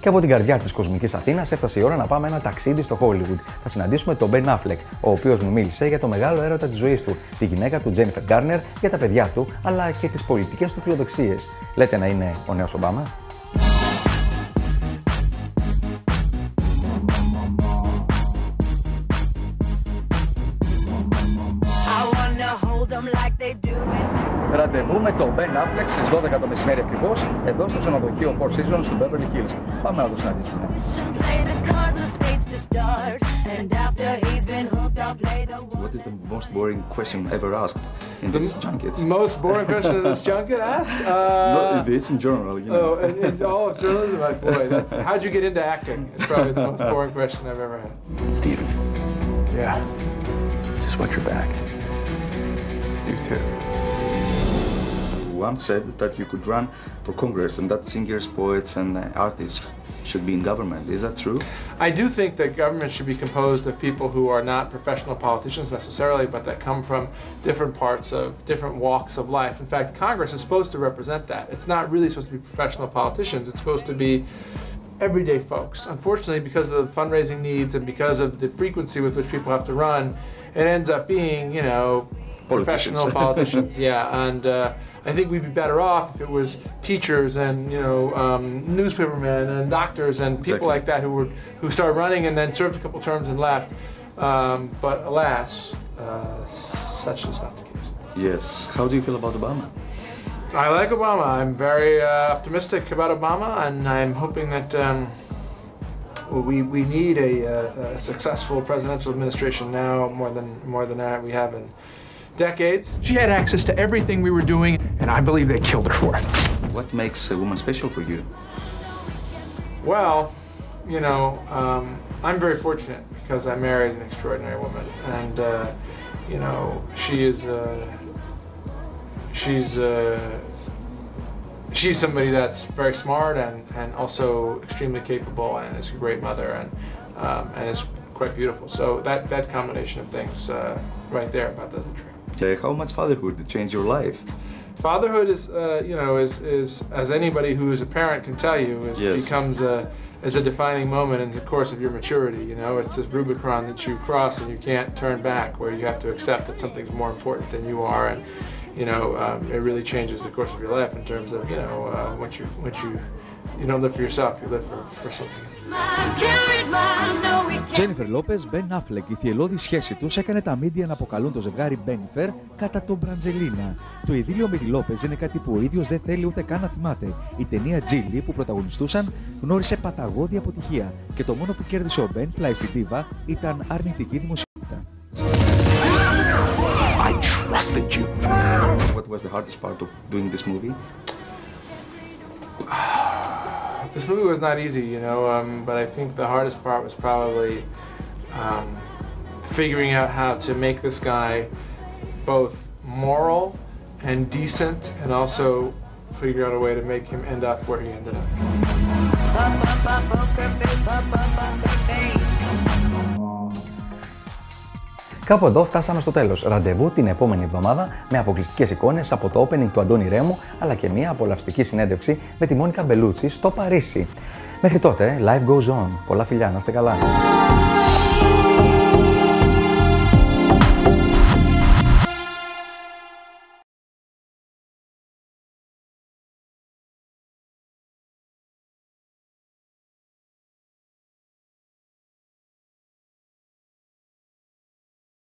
Και από την καρδιά της κοσμικής Αθήνας έφτασε η ώρα να πάμε ένα ταξίδι στο Hollywood. Θα συναντήσουμε τον Ben Affleck, ο οποίος μου μίλησε για το μεγάλο έρωτα της ζωής του, τη γυναίκα του Jennifer Garner, για τα παιδιά του, αλλά και τις πολιτικές του φιλοδοξίες. Λέτε να είναι ο νέος Ομπάμα? Ραντεβού με τον Ben Affleck στις 12 το μεσημέρι ακριβώς, εδώ στο ξενοδοχείο Four Seasons στο Beverly Hills. Πάμε να το συναντήσουμε. What is the most boring question ever asked in this junket? Most boring question in this junket asked? Not in this, in general, you know. Oh, in all of journalism, my boy, how'd you get into acting? It's probably the most boring question I've ever had. Steven. Yeah. Just watch your back. You too. Once said that you could run for Congress and that singers, poets and artists should be in government. Is that true? I do think that government should be composed of people who are not professional politicians necessarily, but that come from different parts of different walks of life. In fact, Congress is supposed to represent that. It's not really supposed to be professional politicians. It's supposed to be everyday folks. Unfortunately, because of the fundraising needs and because of the frequency with which people have to run, it ends up being, you know, professional politicians. Yeah, and I think we'd be better off if it was teachers and, you know, newspapermen and doctors and people like that who started running and then served a couple terms and left. But alas, such is not the case. Yes. How do you feel about Obama? I like Obama. I'm very optimistic about Obama, and I'm hoping that we need a successful presidential administration now more than we have in decades. She had access to everything we were doing, and I believe they killed her for it. What makes a woman special for you? Well, you know, I'm very fortunate because I married an extraordinary woman, and you know, she's somebody that's very smart and also extremely capable, and is a great mother, and is quite beautiful. So that combination of things right there about does the trick. How much fatherhood changed your life? Fatherhood is, you know, is as anybody who is a parent can tell you, becomes a defining moment in the course of your maturity. You know, it's this Rubicon that you cross and you can't turn back, where you have to accept that something's more important than you are, and you know, it really changes the course of your life in terms of, you know, once you don't live for yourself, you live for something. Jennifer Lopez, Ben Affleck, η θυελλώδη σχέση τους έκανε τα μίντια να αποκαλούν το ζευγάρι Bennifer κατά τον Μπραντζελίνα. Το ειδήλιο με τη Λόπεζ είναι κάτι που ο ίδιος δεν θέλει ούτε καν να θυμάται. Η ταινία Τζίλι που πρωταγωνιστούσαν γνώρισε παταγώδη αποτυχία και το μόνο που κέρδισε ο Ben πλάι στην Τίβα ήταν αρνητική δημοσιότητα. I trusted you. What was the hardest part of doing this movie? This movie was not easy, you know, but I think the hardest part was probably figuring out how to make this guy both moral and decent, and also figure out a way to make him end up where he ended up. Κάπου εδώ φτάσαμε στο τέλος. Ραντεβού την επόμενη εβδομάδα με αποκλειστικές εικόνες από το opening του Αντώνη Ρέμου, αλλά και μια απολαυστική συνέντευξη με τη Μόνικα Μπελούτσι στο Παρίσι. Μέχρι τότε, life goes on. Πολλά φιλιά, να είστε καλά.